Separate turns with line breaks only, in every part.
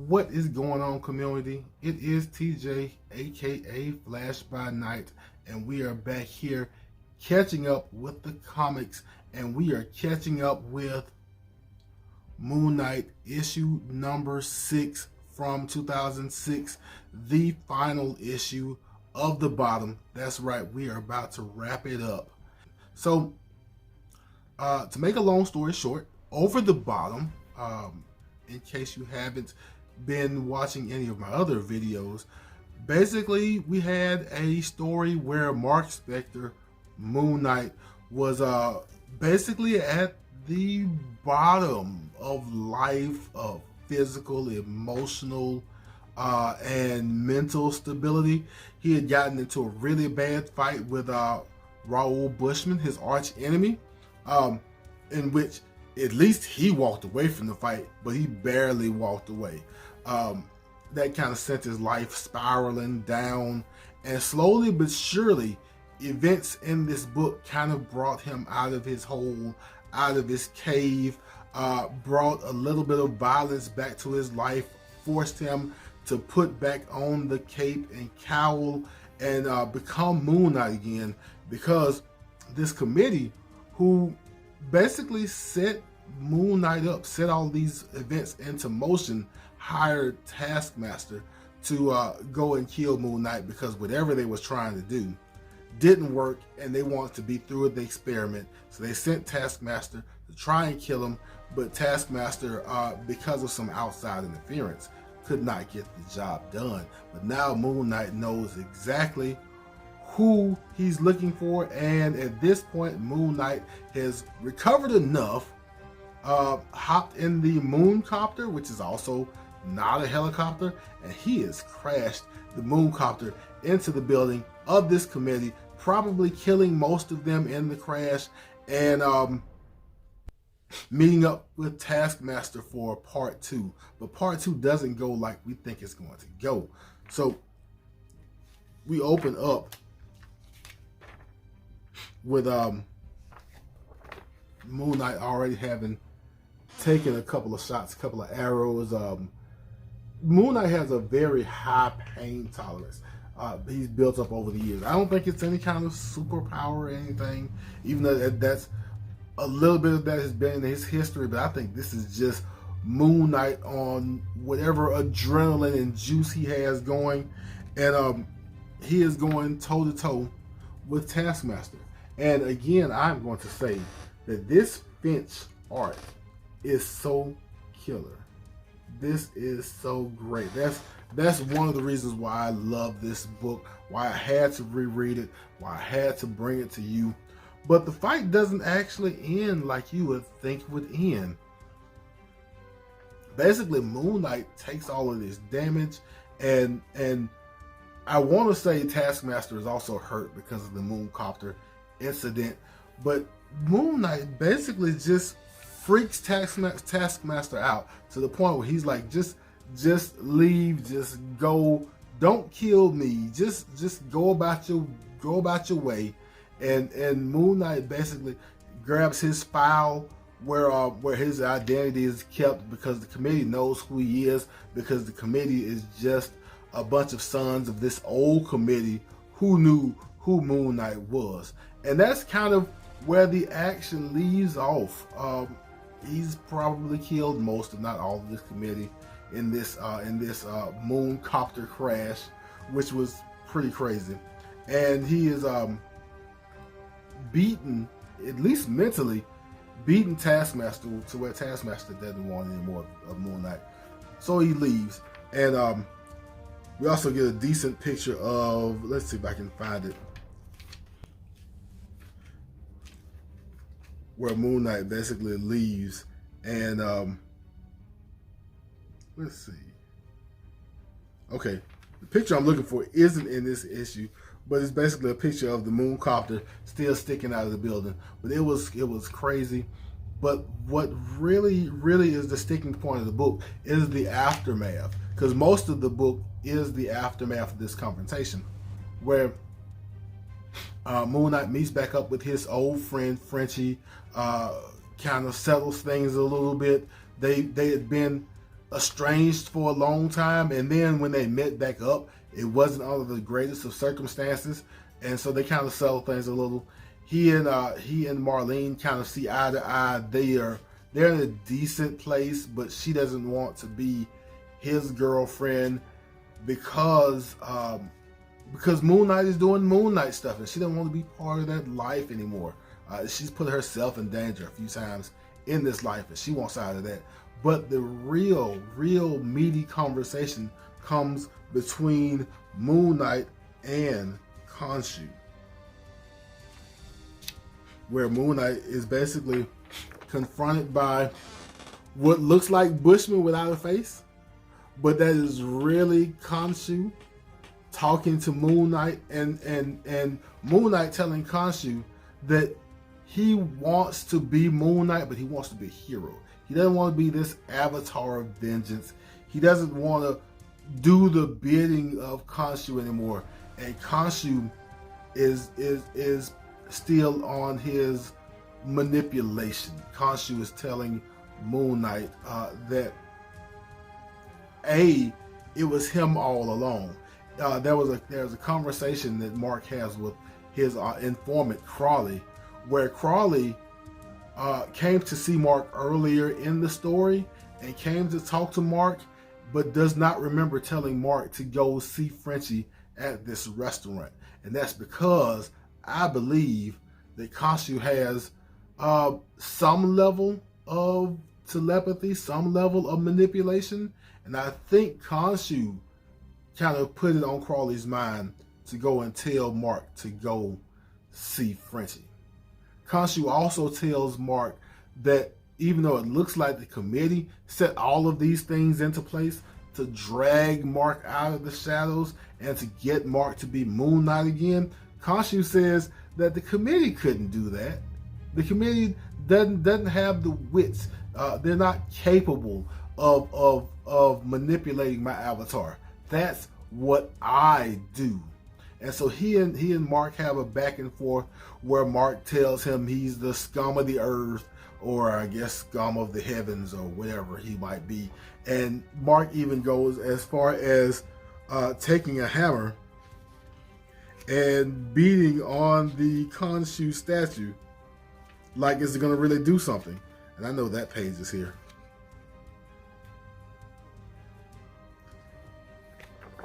What is going on, community? It is TJ, aka Flash by Night, and we are back here catching up with the comics, and we are catching up with Moon Knight issue number 6 from 2006, the final issue of the bottom. That's right, we are about to wrap it up. So, to make a long story short, over the bottom, in case you haven't been watching any of my other videos, basically we had a story where Mark Spector, Moon Knight, was basically at the bottom of life, of physical, emotional, and mental stability. He had gotten into a really bad fight with Raoul Bushman, his arch enemy, in which at least he walked away from the fight, but he barely walked away. That kind of sent his life spiraling down, and slowly but surely, events in this book kind of brought him out of his hole, out of his cave, brought a little bit of violence back to his life, forced him to put back on the cape and cowl and become Moon Knight again, because this committee, who basically set Moon Knight up, set all these events into motion, hired Taskmaster to go and kill Moon Knight, because whatever they was trying to do didn't work and they wanted to be through with the experiment. So they sent Taskmaster to try and kill him, but Taskmaster, because of some outside interference, could not get the job done. But now Moon Knight knows exactly who he's looking for, and at this point Moon Knight has recovered enough, hopped in the moon copter, which is also not a helicopter, and he has crashed the moon copter into the building of this committee, probably killing most of them in the crash, and meeting up with Taskmaster for part 2. But part 2 doesn't go like we think it's going to go. So we open up with Moon Knight already having taken a couple of shots, a couple of arrows. Moon Knight has a very high pain tolerance. He's built up over the years. I don't think it's any kind of superpower or anything, even though that's a little bit of that has been in his history, but I think this is just Moon Knight on whatever adrenaline and juice he has going, and he is going toe to toe with Taskmaster. And again, I'm going to say that this Finch art is so killer. This is so great. That's one of the reasons why I love this book, why I had to reread it, why I had to bring it to you. But the fight doesn't actually end like you would think it would end. Basically, Moon Knight takes all of this damage, and I want to say Taskmaster is also hurt because of the moon copter incident, but Moon Knight basically just freaks Taskmaster out to the point where he's like, just leave, just go, don't kill me, just go about your way. And Moon Knight basically grabs his file where his identity is kept, because the committee knows who he is, because the committee is just a bunch of sons of this old committee who knew who Moon Knight was. And that's kind of where the action leaves off. He's probably killed most, if not all, of this committee in this moon copter crash, which was pretty crazy. And he is beaten, at least mentally, beaten Taskmaster to where Taskmaster doesn't want any more of Moon Knight. So he leaves, and we also get a decent picture of, let's see if I can find it, where Moon Knight basically leaves, and let's see. Okay, the picture I'm looking for isn't in this issue, but it's basically a picture of the moon copter still sticking out of the building. But it was crazy. But what really is the sticking point of the book is the aftermath, because most of the book is the aftermath of this confrontation, where Moon Knight meets back up with his old friend Frenchie, kind of settles things a little bit. They had been estranged for a long time, and then when they met back up, it wasn't under the greatest of circumstances, and so they kind of settle things a little. He and Marlene kind of see eye to eye. They're in a decent place, but she doesn't want to be his girlfriend because Moon Knight is doing Moon Knight stuff, and she doesn't want to be part of that life anymore. She's put herself in danger a few times in this life, and she wants out of that. But the real meaty conversation comes between Moon Knight and Khonshu, where Moon Knight is basically confronted by what looks like Bushman without a face, but that is really Khonshu talking to Moon Knight, and Moon Knight telling Khonshu that he wants to be Moon Knight, but he wants to be a hero. He doesn't want to be this avatar of vengeance. He doesn't want to do the bidding of Khonshu anymore. And Khonshu is still on his manipulation. Khonshu is telling Moon Knight that it was him all along. There was a conversation that Mark has with his informant Crawley, where Crawley came to see Mark earlier in the story and came to talk to Mark, but does not remember telling Mark to go see Frenchie at this restaurant. And that's because I believe that Khonshu has some level of telepathy, some level of manipulation, and I think Khonshu kind of put it on Crawley's mind to go and tell Mark to go see Frenchie. Khonshu also tells Mark that even though it looks like the committee set all of these things into place to drag Mark out of the shadows and to get Mark to be Moon Knight again, Khonshu says that the committee couldn't do that. The committee doesn't have the wits. They're not capable of manipulating my avatar. That's what I do. And so he and Mark have a back and forth where Mark tells him he's the scum of the earth, or I guess scum of the heavens, or whatever he might be. And Mark even goes as far as taking a hammer and beating on the Khonshu statue like it's going to really do something. And I know that page is here.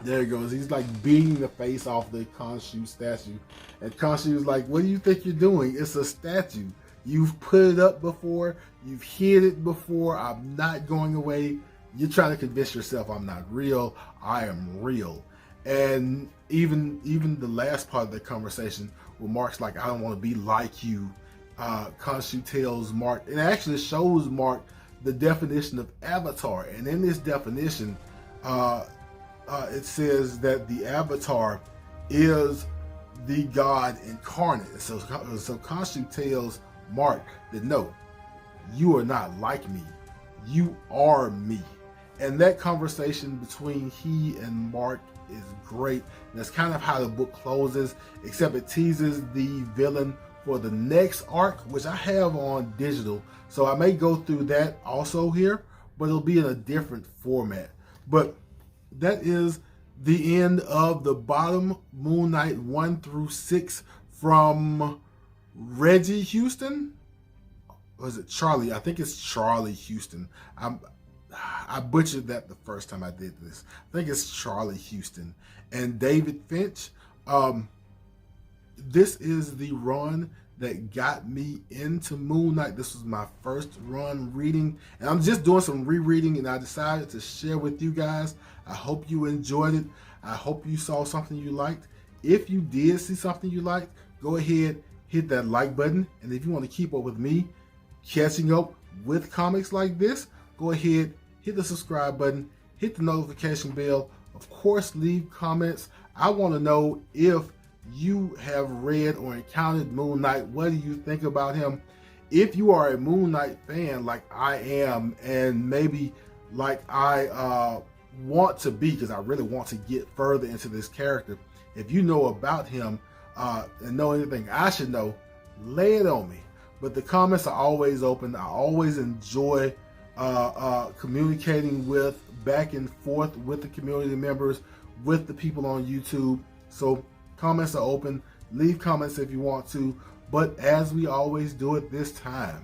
There he goes. He's like beating the face off the Khonshu statue. And Khonshu is like, what do you think you're doing? It's a statue. You've put it up before. You've hid it before. I'm not going away. You're trying to convince yourself I'm not real. I am real. And even the last part of the conversation where Mark's like, I don't want to be like you. Khonshu tells Mark, it actually shows Mark the definition of avatar. And in this definition, it says that the avatar is the God incarnate. So Khonshu tells Mark that no, you are not like me. You are me. And that conversation between he and Mark is great. And that's kind of how the book closes, except it teases the villain for the next arc, which I have on digital. So I may go through that also here, but it'll be in a different format. But that is the end of the bottom Moon Knight 1 through 6 from Reggie Houston. Or is it Charlie? I think it's Charlie Houston. I butchered that the first time I did this. I think it's Charlie Houston and David Finch. This is the run that got me into Moon Knight. This was my first run reading, and I'm just doing some rereading, and I decided to share with you guys. I hope you enjoyed it. I hope you saw something you liked. If you did see something you liked, go ahead, hit that like button. And if you want to keep up with me, catching up with comics like this, go ahead, hit the subscribe button, hit the notification bell. Of course, leave comments. I want to know if you have read or encountered Moon Knight. What do you think about him? If you are a Moon Knight fan like I am, and maybe like I want to be, because I really want to get further into this character, if you know about him and know anything I should know, lay it on me. But the comments are always open. I always enjoy communicating with back and forth with the community members, with the people on YouTube. So comments are open. Leave comments if you want to. But as we always do it this time,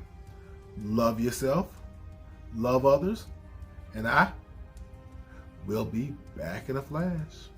love yourself, love others, and I will be back in a flash.